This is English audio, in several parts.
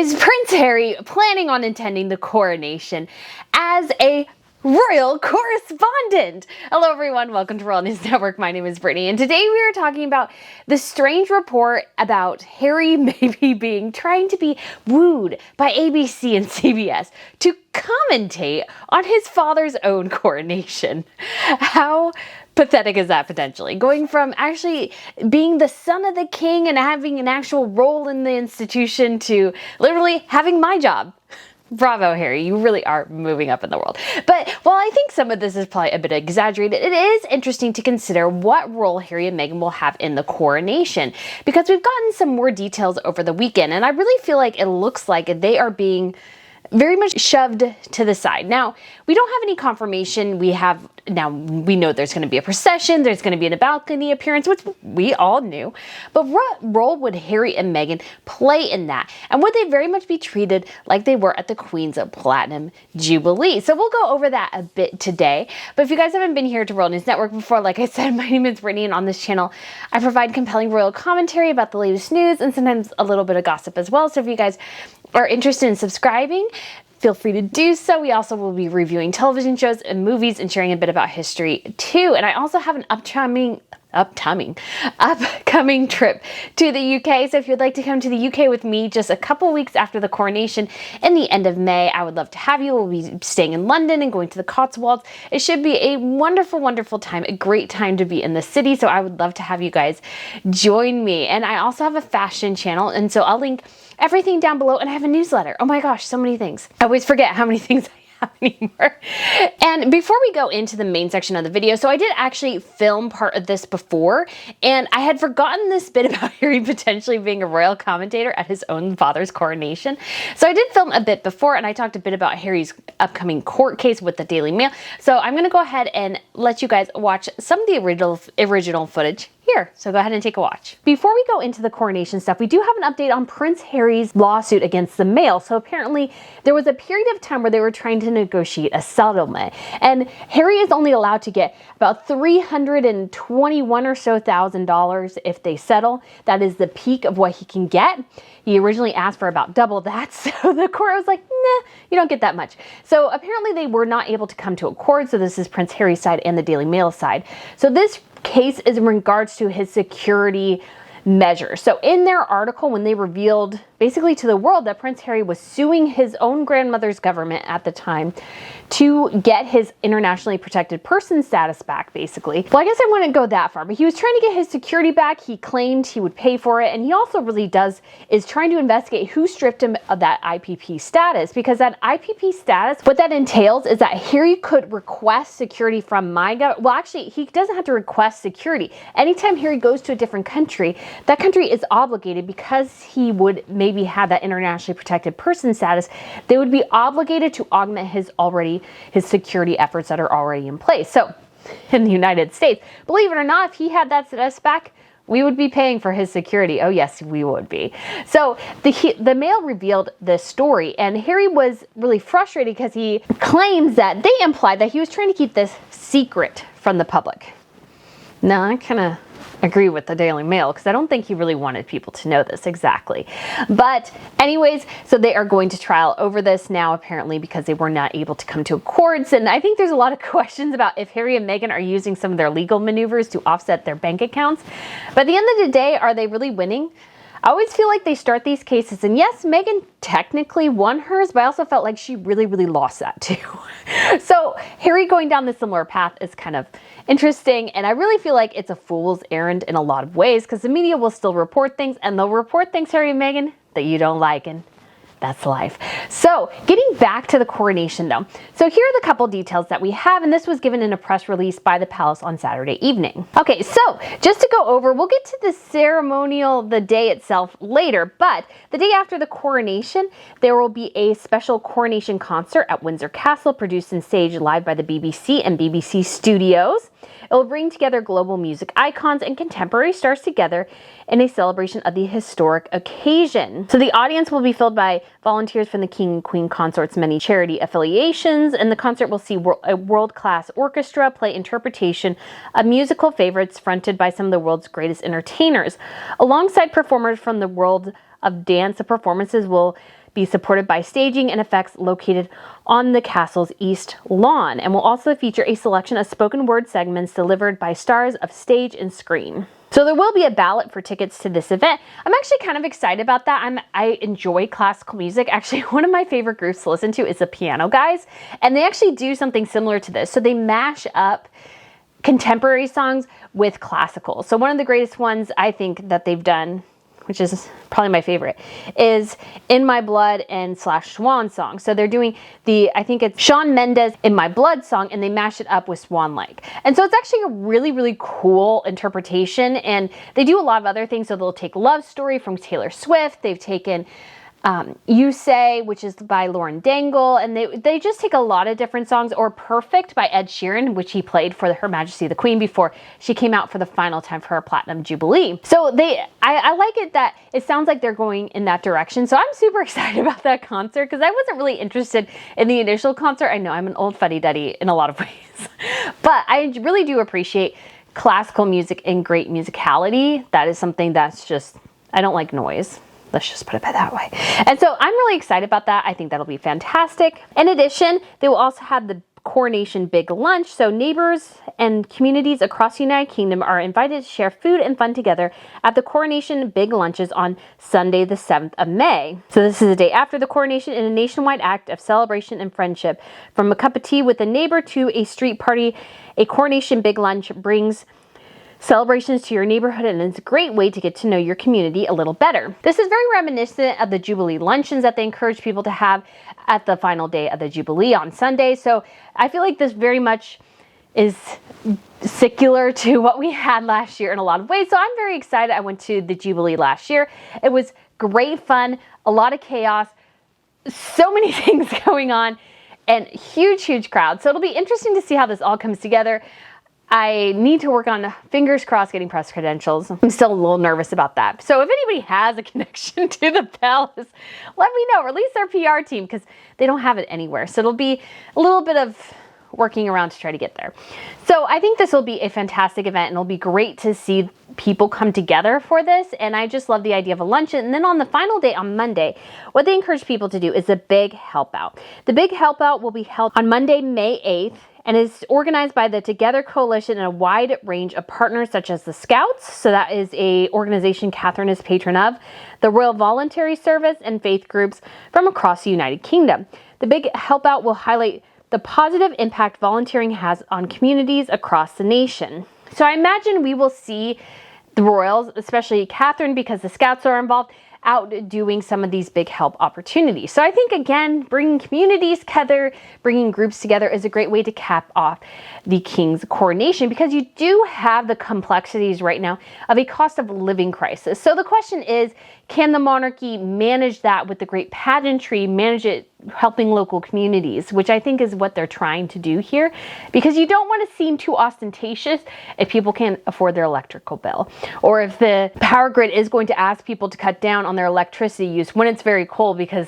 Is Prince Harry planning on attending the coronation as a royal correspondent? Hello everyone, welcome to Royal News Network. My name is Brittany, and today we are talking about the strange report about Harry maybe trying to be wooed by ABC and CBS to commentate on his father's own coronation. How pathetic is that potentially? Going from actually being the son of the king and having an actual role in the institution to literally having my job. Bravo, Harry. You really are moving up in the world. But while I think some of this is probably a bit exaggerated, it is interesting to consider what role Harry and Meghan will have in the coronation, because we've gotten some more details over the weekend, and I really feel like it looks like they are being very much shoved to the side. Now, we don't have any confirmation. We know there's going to be a procession, there's going to be a balcony appearance, which we all knew. But what role would Harry and Meghan play in that? And would they very much be treated like they were at the Queen's Platinum Jubilee? So we'll go over that a bit today. But if you guys haven't been here to Royal News Network before, like I said, my name is Brittany, and on this channel, I provide compelling royal commentary about the latest news and sometimes a little bit of gossip as well. So if you guys are interested in subscribing, feel free to do so. We also will be reviewing television shows and movies and sharing a bit about history too. And I also have an upcoming trip to the UK. So if you'd like to come to the UK with me just a couple weeks after the coronation in the end of May, I would love to have you. We'll be staying in London and going to the Cotswolds. It should be a wonderful, wonderful time, a great time to be in the city. So I would love to have you guys join me. And I also have a fashion channel, and so I'll link everything down below, and I have a newsletter. Oh my gosh, so many things. I always forget how many things I have anymore. And before we go into the main section of the video, so I did actually film part of this before, and I had forgotten this bit about Harry potentially being a royal commentator at his own father's coronation. So I did film a bit before, and I talked a bit about Harry's upcoming court case with the Daily Mail. So I'm going to go ahead and let you guys watch some of the original footage here. So go ahead and take a watch. Before we go into the coronation stuff, we do have an update on Prince Harry's lawsuit against the Mail. So apparently there was a period of time where they were trying to negotiate a settlement, and Harry is only allowed to get about $321 or so thousand if they settle. That is the peak of what he can get. He originally asked for about double that, so the court was like, nah, you don't get that much. So apparently they were not able to come to accord. So this is Prince Harry's side and the Daily Mail side. So this case is in regards to his security measures. So in their article, when they revealed basically to the world that Prince Harry was suing his own grandmother's government at the time to get his internationally protected person status back, basically. Well, I guess I wouldn't go that far, but he was trying to get his security back. He claimed he would pay for it, and he also really is trying to investigate who stripped him of that IPP status, because that IPP status, what that entails is that Harry could request security from my government. Well, actually, he doesn't have to request security. Anytime Harry goes to a different country, that country is obligated, because he would maybe have that internationally protected person status, they would be obligated to augment his security efforts that are already in place. So in the United States, believe it or not, if he had that status back, we would be paying for his security. Oh yes, we would be. So the Mail revealed this story, and Harry was really frustrated because he claims that they implied that he was trying to keep this secret from the public. Now, I kind of agree with the Daily Mail, because I don't think he really wanted people to know this exactly. But anyways, so they are going to trial over this now, apparently, because they were not able to come to accords. And I think there's a lot of questions about if Harry and Meghan are using some of their legal maneuvers to offset their bank accounts. But at the end of the day, are they really winning? I always feel like they start these cases, and yes, Meghan technically won hers, but I also felt like she really, really lost that too. So Harry going down this similar path is kind of interesting, and I really feel like it's a fool's errand in a lot of ways, because the media will still report things, and they'll report things, Harry and Meghan, that you don't like, and that's life. So getting back to the coronation though. So here are the couple details that we have, and this was given in a press release by the palace on Saturday evening. Okay, so just to go over, we'll get to the ceremonial, the day itself later, but the day after the coronation, there will be a special coronation concert at Windsor Castle, produced and staged live by the BBC and BBC Studios. It will bring together global music icons and contemporary stars together in a celebration of the historic occasion. So the audience will be filled by volunteers from the King and Queen Consort's many charity affiliations, and the concert will see a world-class orchestra play interpretation of musical favorites fronted by some of the world's greatest entertainers. Alongside performers from the world of dance, the performances will be supported by staging and effects located on the castle's east lawn, and will also feature a selection of spoken word segments delivered by stars of stage and screen. So there will be a ballot for tickets to this event. I'm actually kind of excited about that. I enjoy classical music. Actually, one of my favorite groups to listen to is the Piano Guys, and they actually do something similar to this. So they mash up contemporary songs with classical. So one of the greatest ones I think that they've done, which is probably my favorite, is In My Blood and Swan Song. So they're doing I think it's Shawn Mendes' In My Blood song, and they mash it up with Swan Lake. And so it's actually a really, really cool interpretation, and they do a lot of other things. So they'll take Love Story from Taylor Swift. They've taken You Say, which is by Lauren Daigle, and they just take a lot of different songs, or Perfect by Ed Sheeran, which he played for Her Majesty the Queen before she came out for the final time for her Platinum Jubilee. So I like it that it sounds like they're going in that direction. So I'm super excited about that concert, because I wasn't really interested in the initial concert. I know I'm an old fuddy-duddy in a lot of ways, but I really do appreciate classical music and great musicality. That is something that's just, I don't like noise. Let's just put it that way. And so I'm really excited about that. I think that'll be fantastic. In addition, they will also have the Coronation Big Lunch. So neighbors and communities across the United Kingdom are invited to share food and fun together at the Coronation Big Lunches on Sunday, the 7th of May. So this is the day after the coronation, in a nationwide act of celebration and friendship. From a cup of tea with a neighbor to a street party, a Coronation Big Lunch brings celebrations to your neighborhood, and it's a great way to get to know your community a little better. This is very reminiscent of the Jubilee luncheons that they encourage people to have at the final day of the Jubilee on Sunday. So I feel like this very much is secular to what we had last year in a lot of ways. So I'm very excited. I went to the Jubilee last year. It was great fun, a lot of chaos, so many things going on, and huge crowd. So it'll be interesting to see how this all comes together. I need to work on, fingers crossed, getting press credentials. I'm still a little nervous about that. So if anybody has a connection to the palace, let me know, or at least their PR team, because they don't have it anywhere. So it'll be a little bit of working around to try to get there. So I think this will be a fantastic event, and it'll be great to see people come together for this. And I just love the idea of a luncheon. And then on the final day, on Monday, what they encourage people to do is a Big Help Out. The Big Help Out will be held on Monday, May 8th. And is organized by the Together Coalition and a wide range of partners such as the Scouts, so that is a organization Catherine is patron of, the Royal Voluntary Service, and faith groups from across the United Kingdom. The Big Help Out will highlight the positive impact volunteering has on communities across the nation. So I imagine we will see the royals, especially Catherine, because the Scouts are involved, out doing some of these big help opportunities. So I think, again, bringing communities together, bringing groups together is a great way to cap off the King's coronation, because you do have the complexities right now of a cost of living crisis. So the question is, can the monarchy manage that with the great pageantry, manage it helping local communities, which I think is what they're trying to do here, because you don't want to seem too ostentatious if people can't afford their electrical bill, or if the power grid is going to ask people to cut down on their electricity use when it's very cold because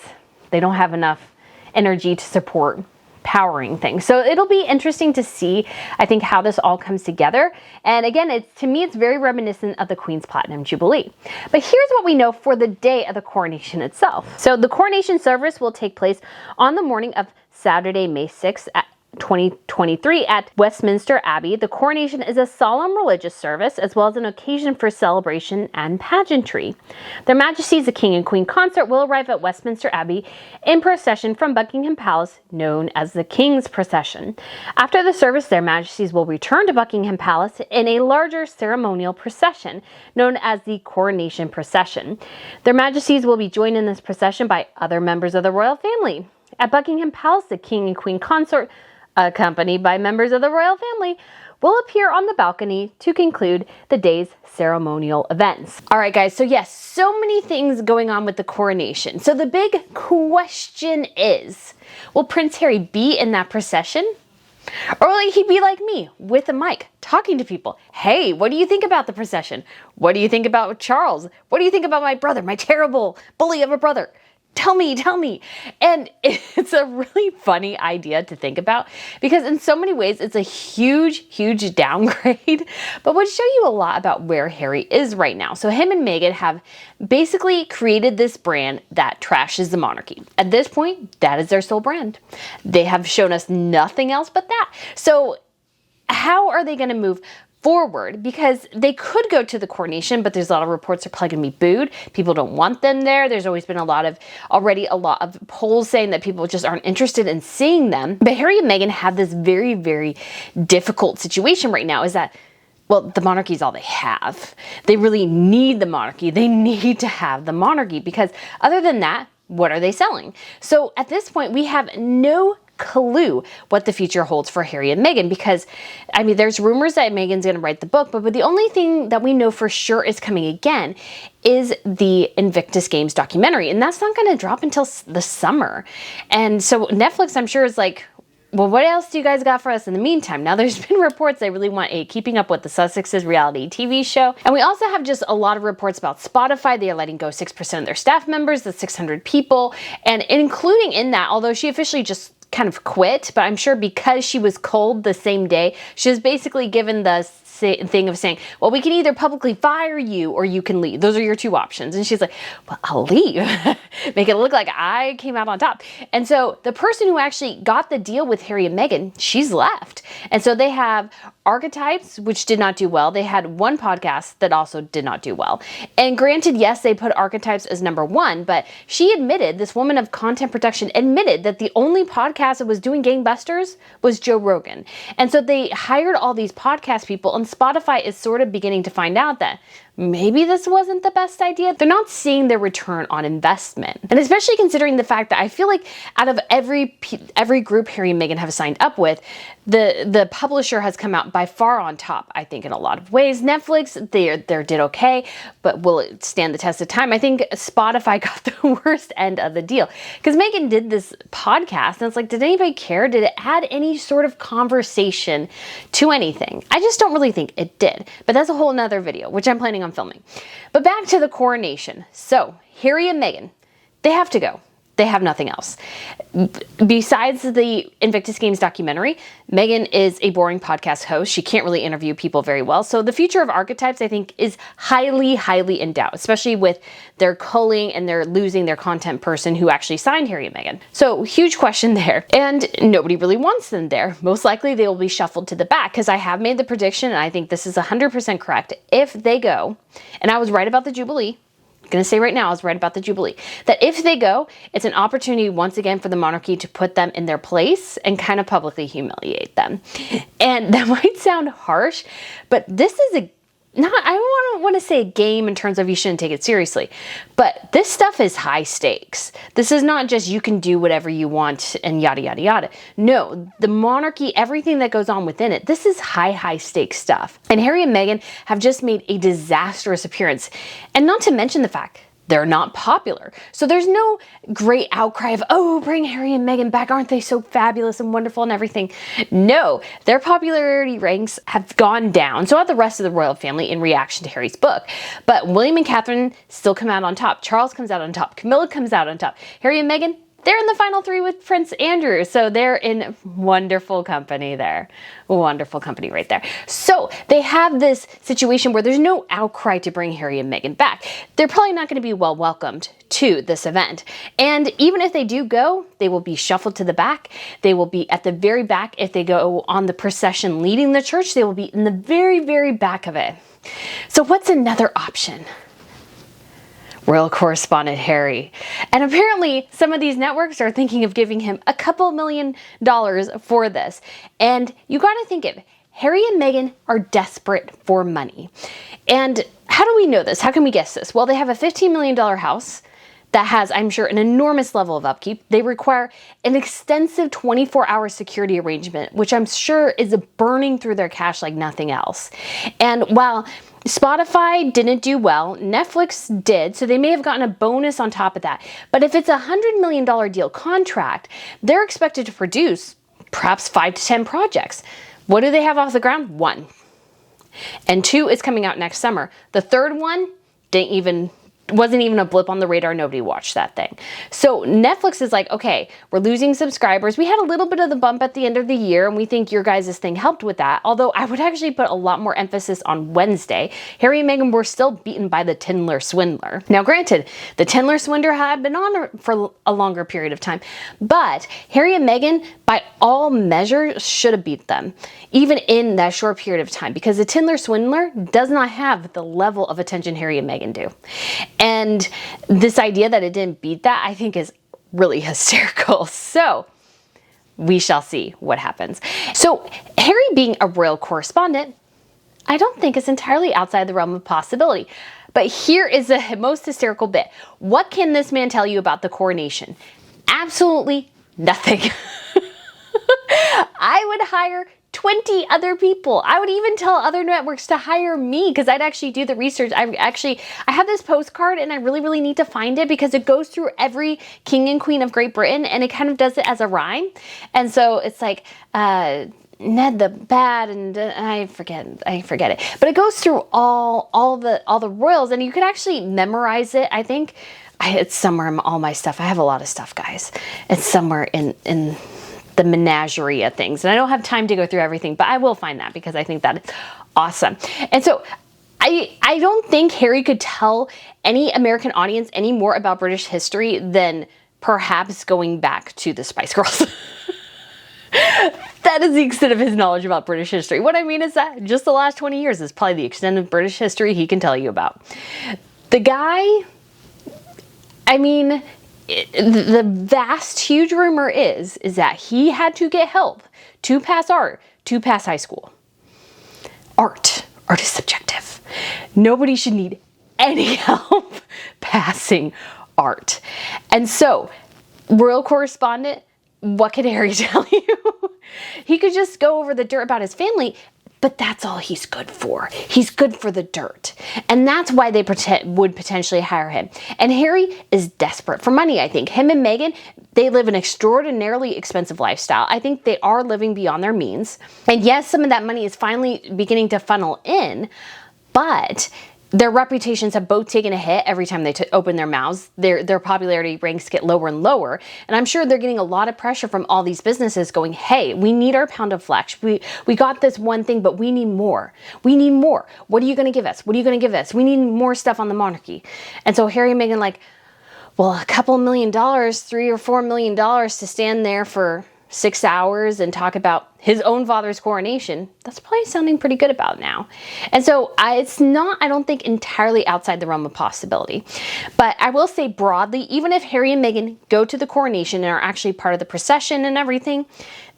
they don't have enough energy to support powering things. So it'll be interesting to see, I think, how this all comes together. And again, to me, it's very reminiscent of the Queen's Platinum Jubilee. But here's what we know for the day of the coronation itself. So the coronation service will take place on the morning of Saturday, May 6th at 2023 at Westminster Abbey. The coronation is a solemn religious service as well as an occasion for celebration and pageantry. Their Majesties the King and Queen Consort will arrive at Westminster Abbey in procession from Buckingham Palace, known as the King's Procession. After the service, their Majesties will return to Buckingham Palace in a larger ceremonial procession known as the Coronation Procession. Their Majesties will be joined in this procession by other members of the royal family. At Buckingham Palace, the King and Queen Consort, accompanied by members of the royal family, will appear on the balcony to conclude the day's ceremonial events. All right, guys, so yes, so many things going on with the coronation. So the big question is, will Prince Harry be in that procession? Or will he be like me, with a mic, talking to people? Hey, what do you think about the procession? What do you think about Charles? What do you think about my brother, my terrible bully of a brother? tell me. And it's a really funny idea to think about because in so many ways, it's a huge downgrade, but would show you a lot about where Harry is right now. So him and Meghan have basically created this brand that trashes the monarchy. At this point, that is their sole brand. They have shown us nothing else but that. So how are they going to move forward? Because they could go to the coronation, but there's a lot of reports they're probably going to be booed. People don't want them there. There's always been already a lot of polls saying that people just aren't interested in seeing them. But Harry and Meghan have this very difficult situation right now, is that, well, the monarchy is all they have. They really need the monarchy. They need to have the monarchy because other than that, what are they selling? So at this point, we have no clue what the future holds for Harry and Meghan because, I mean, there's rumors that Meghan's going to write the book, but the only thing that we know for sure is coming again is the Invictus Games documentary, and that's not going to drop until the summer. And so Netflix, I'm sure, is like, well, what else do you guys got for us in the meantime? Now, there's been reports they really want a Keeping Up with the Sussexes reality TV show. And we also have just a lot of reports about Spotify. They are letting go 6% of their staff members, the 600 people, and including in that, although she officially just kind of quit, but I'm sure because she was cold the same day, she was basically given the thing of saying, well, we can either publicly fire you or you can leave. Those are your two options. And she's like, well, I'll leave. Make it look like I came out on top. And so the person who actually got the deal with Harry and Meghan, she's left. And so they have Archetypes, which did not do well. They had one podcast that also did not do well. And granted, yes, they put Archetypes as #1, but she admitted, this woman of content production admitted that the only podcast that was doing gangbusters was Joe Rogan. And so they hired all these podcast people, and Spotify is sort of beginning to find out that maybe this wasn't the best idea. They're not seeing their return on investment. And especially considering the fact that I feel like out of every group Harry and Meghan have signed up with, the publisher has come out by far on top, I think, in a lot of ways. Netflix, they did okay, but will it stand the test of time? I think Spotify got the worst end of the deal. Because Meghan did this podcast, and it's like, did anybody care? Did it add any sort of conversation to anything? I just don't really think it did. But that's a whole nother video, which I'm planning on filming. But back to the coronation. So Harry and Meghan, they have to go. They have nothing else. Besides the Invictus Games documentary, Meghan is a boring podcast host. She can't really interview people very well. So the future of Archetypes, I think, is highly in doubt, especially with their culling and they're losing their content person who actually signed Harry and Meghan. So huge question there. And nobody really wants them there. Most likely they will be shuffled to the back because I have made the prediction, and I think this is 100% correct. If they go, and I was right about the Jubilee, going to say right now, I was right about the Jubilee, that if they go, it's an opportunity once again for the monarchy to put them in their place and kind of publicly humiliate them. And that might sound harsh, but this is I don't want to say a game in terms of you shouldn't take it seriously, but this stuff is high stakes. This is not just you can do whatever you want and yada, yada, yada. No, the monarchy, everything that goes on within it, this is high stakes stuff. And Harry and Meghan have just made a disastrous appearance. And not to mention the fact they're not popular. So there's no great outcry of, oh, bring Harry and Meghan back. Aren't they so fabulous and wonderful and everything? No, their popularity ranks have gone down. So have the rest of the royal family in reaction to Harry's book. But William and Catherine still come out on top. Charles comes out on top. Camilla comes out on top. Harry and Meghan, they're in the final 3 with Prince Andrew. So they're in wonderful company there. Wonderful company right there. So they have this situation where there's no outcry to bring Harry and Meghan back. They're probably not going to be well welcomed to this event. And even if they do go, they will be shuffled to the back. They will be at the very back. If they go on the procession leading the church, they will be in the very back of it. So what's another option? Royal correspondent Harry. And apparently some of these networks are thinking of giving him a couple $1 million for this. And you got to think of Harry and Meghan are desperate for money. And how do we know this? How can we guess this? Well, they have a $15 million house that has, I'm sure, an enormous level of upkeep. They require an extensive 24-hour security arrangement, which I'm sure is burning through their cash like nothing else. And while Spotify didn't do well, Netflix did, so they may have gotten a bonus on top of that. But if it's a $100 million deal contract, they're expected to produce perhaps 5 to 10 projects. What do they have off the ground? 1. And 2 is coming out next summer. The third one didn't even wasn't even a blip on the radar. Nobody watched that thing. So Netflix is like, okay, we're losing subscribers. We had a little bit of the bump at the end of the year, and we think your guys' thing helped with that. Although I would actually put a lot more emphasis on Wednesday. Harry and Meghan were still beaten by the Tindler Swindler. Now, granted, the Tindler Swindler had been on for a longer period of time, but Harry and Meghan, by all measures, should have beat them, even in that short period of time, because the Tindler Swindler does not have the level of attention Harry and Meghan do. And this idea that it didn't beat that, I think, is really hysterical. So we shall see what happens. So Harry being a royal correspondent, I don't think is entirely outside the realm of possibility. But here is the most hysterical bit. What can this man tell you about the coronation? Absolutely nothing. I would hire 20 other people. I would even tell other networks to hire me because I'd actually do the research. I have this postcard and I really need to find it because it goes through every king and queen of Great Britain and it kind of does it as a rhyme. And so it's like, Ned the Bad, and I forget it. But it goes through all the royals, and you could actually memorize it. I think it's somewhere in all my stuff. I have a lot of stuff, guys. It's somewhere in the menagerie of things. And I don't have time to go through everything, but I will find that because I think that is awesome. And so I don't think Harry could tell any American audience any more about British history than perhaps going back to the Spice Girls. That is the extent of his knowledge about British history. What I mean is that just the last 20 years is probably the extent of British history he can tell you about. The guy, I mean, the vast, huge rumor is that he had to get help to pass art, to pass high school. Art is subjective. Nobody should need any help passing art. And so, royal correspondent, what could Harry tell you? He could just go over the dirt about his family, but that's all he's good for. He's good for the dirt. And that's why they would potentially hire him. And Harry is desperate for money, I think. Him and Meghan, they live an extraordinarily expensive lifestyle. I think they are living beyond their means. And yes, some of that money is finally beginning to funnel in, but their reputations have both taken a hit every time they open their mouths. Their popularity ranks get lower and lower. And I'm sure they're getting a lot of pressure from all these businesses going, hey, we need our pound of flesh. We got this one thing, but we need more. We need more. What are you going to give us? What are you going to give us? We need more stuff on the monarchy. And so Harry and Meghan like, well, a couple $1 million, $3 or $4 million to stand there for 6 hours and talk about his own father's coronation, that's probably sounding pretty good about now. And so it's not, I don't think, entirely outside the realm of possibility. But I will say broadly, even if Harry and Meghan go to the coronation and are actually part of the procession and everything,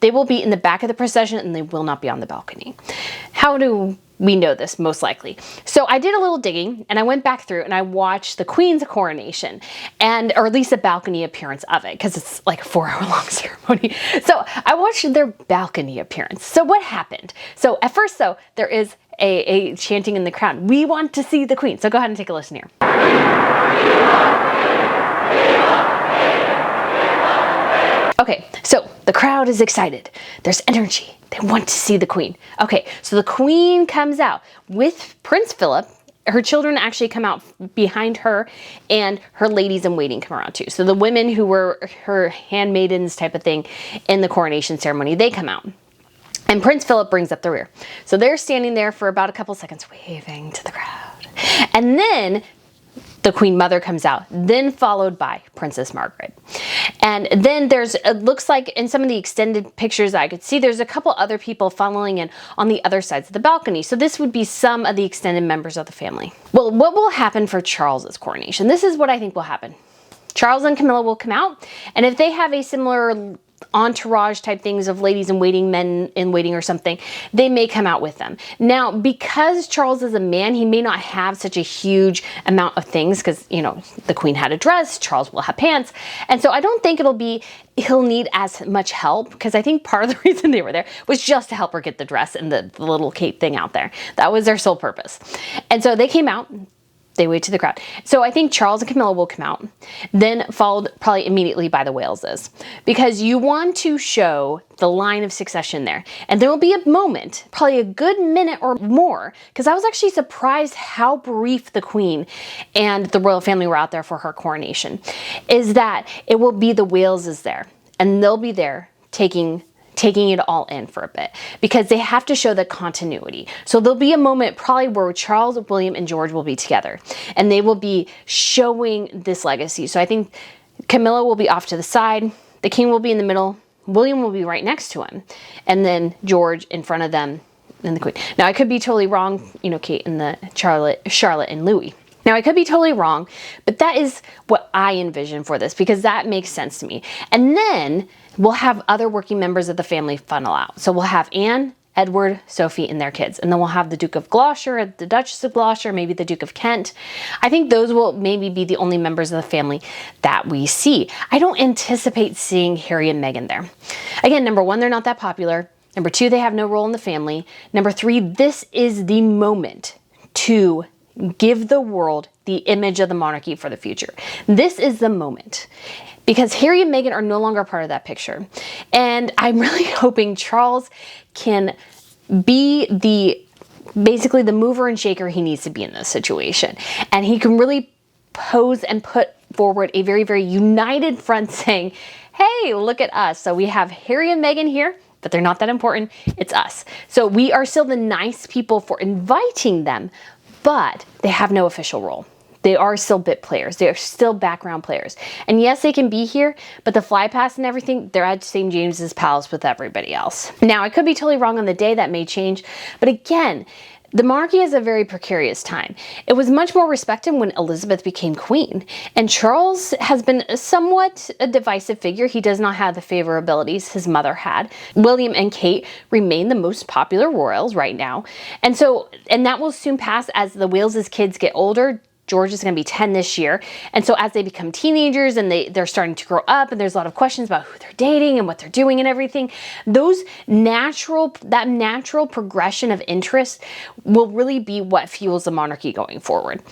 they will be in the back of the procession and they will not be on the balcony. How do we know this? Most likely. So I did a little digging and I went back through and I watched the Queen's coronation, or at least a balcony appearance of it, because it's like a 4-hour long ceremony. So I watched their balcony appearance. So what happened? So at first, though, there is a chanting in the crowd. We want to see the Queen. So go ahead and take a listen here. Okay, so the crowd is excited. There's energy. They want to see the Queen. Okay, so the Queen comes out with Prince Philip. Her children actually come out behind her, and her ladies in waiting come around too. So the women who were her handmaidens type of thing in the coronation ceremony, they come out. And Prince Philip brings up the rear. So they're standing there for about a couple seconds waving to the crowd. And then the Queen Mother comes out, then followed by Princess Margaret. And then it looks like in some of the extended pictures I could see, there's a couple other people following in on the other sides of the balcony. So this would be some of the extended members of the family. Well, what will happen for Charles's coronation? This is what I think will happen. Charles and Camilla will come out, and if they have a similar entourage type things of ladies in waiting, men in waiting or something, they may come out with them. Now, because Charles is a man, he may not have such a huge amount of things because, you know, the Queen had a dress, Charles will have pants. And so I don't think he'll need as much help, because I think part of the reason they were there was just to help her get the dress and the little cape thing out there. That was their sole purpose. And so they came out. They wait to the crowd. So I think Charles and Camilla will come out, then followed probably immediately by the Waleses, because you want to show the line of succession there. And there will be a moment, probably a good minute or more, because I was actually surprised how brief the Queen and the royal family were out there for her coronation, is that it will be the Waleses there, and they'll be there taking it all in for a bit, because they have to show the continuity. So there'll be a moment probably where Charles, William, and George will be together, and they will be showing this legacy. So I think Camilla will be off to the side, the King will be in the middle, William will be right next to him, and then George in front of them, and the Queen. Now I could be totally wrong, you know, Kate and the Charlotte and Louis. Now, I could be totally wrong, but that is what I envision for this, because that makes sense to me. And then we'll have other working members of the family funnel out. So we'll have Anne, Edward, Sophie, and their kids. And then we'll have the Duke of Gloucester, the Duchess of Gloucester, maybe the Duke of Kent. I think those will maybe be the only members of the family that we see. I don't anticipate seeing Harry and Meghan there. Again, number one, they're not that popular. Number two, they have no role in the family. Number three, this is the moment to give the world the image of the monarchy for the future. This is the moment, because Harry and Meghan are no longer part of that picture. And I'm really hoping Charles can be basically the mover and shaker he needs to be in this situation. And he can really pose and put forward a very, very united front saying, hey, look at us. So we have Harry and Meghan here, but they're not that important. It's us. So we are still the nice people for inviting them, but they have no official role. They are still bit players. They are still background players. And yes, they can be here, but the fly pass and everything, they're at St. James's Palace with everybody else. Now, I could be totally wrong on the day. That may change. But again, the monarchy is a very precarious time. It was much more respected when Elizabeth became queen. And Charles has been somewhat a divisive figure. He does not have the favorabilities his mother had. William and Kate remain the most popular royals right now. And that will soon pass as the Wales' kids get older. George is going to be 10 this year. And so as they become teenagers and they're starting to grow up, and there's a lot of questions about who they're dating and what they're doing and everything, that natural progression of interest will really be what fuels the monarchy going forward.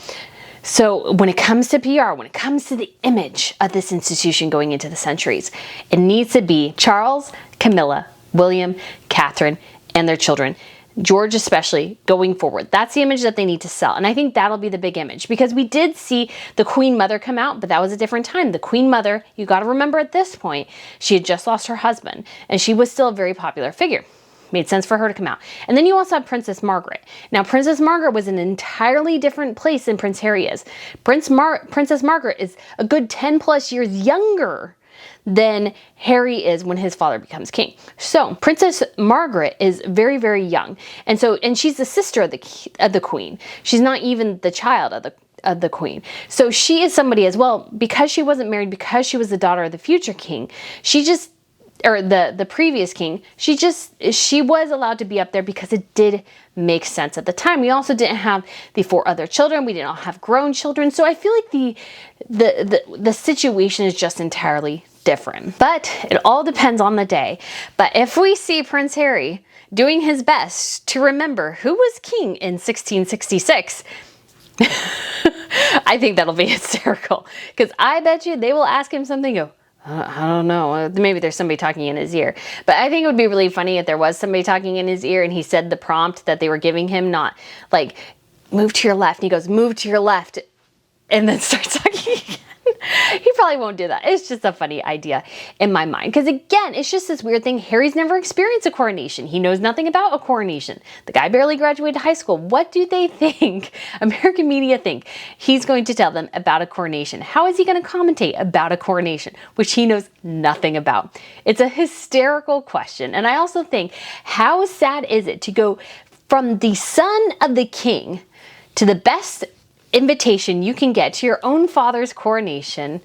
So when it comes to PR, when it comes to the image of this institution going into the centuries, it needs to be Charles, Camilla, William, Catherine, and their children. George especially, going forward. That's the image that they need to sell. And I think that'll be the big image, because we did see the Queen Mother come out, but that was a different time. The Queen Mother, you got to remember at this point, she had just lost her husband, and she was still a very popular figure. Made sense for her to come out. And then you also have Princess Margaret. Now, Princess Margaret was an entirely different place than Prince Harry is. Princess Margaret is a good 10 plus years younger than Harry is when his father becomes king. So Princess Margaret is very, very young. And she's the sister of the Queen. She's not even the child of the Queen. So she is somebody as well, because she wasn't married, because she was the daughter of the future king. The previous king, she was allowed to be up there because it did make sense at the time. We also didn't have the 4 other children. We didn't have grown children. So I feel like the situation is just entirely different. But it all depends on the day. But if we see Prince Harry doing his best to remember who was king in 1666, I think that'll be hysterical. Because I bet you they will ask him something, go, I don't know, maybe there's somebody talking in his ear. But I think it would be really funny if there was somebody talking in his ear and he said the prompt that they were giving him, not like, move to your left. And he goes, move to your left, and then starts talking again. He probably won't do that. It's just a funny idea in my mind. Because again, it's just this weird thing. Harry's never experienced a coronation. He knows nothing about a coronation. The guy barely graduated high school. What do they think? American media think he's going to tell them about a coronation. How is he going to commentate about a coronation, which he knows nothing about? It's a hysterical question. And I also think, how sad is it to go from the son of the king to the best invitation you can get to your own father's coronation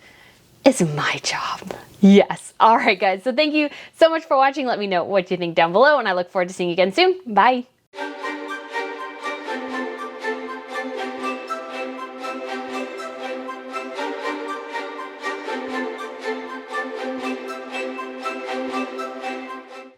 is my job. Yes. All right, guys. So thank you so much for watching. Let me know what you think down below, and I look forward to seeing you again soon. Bye.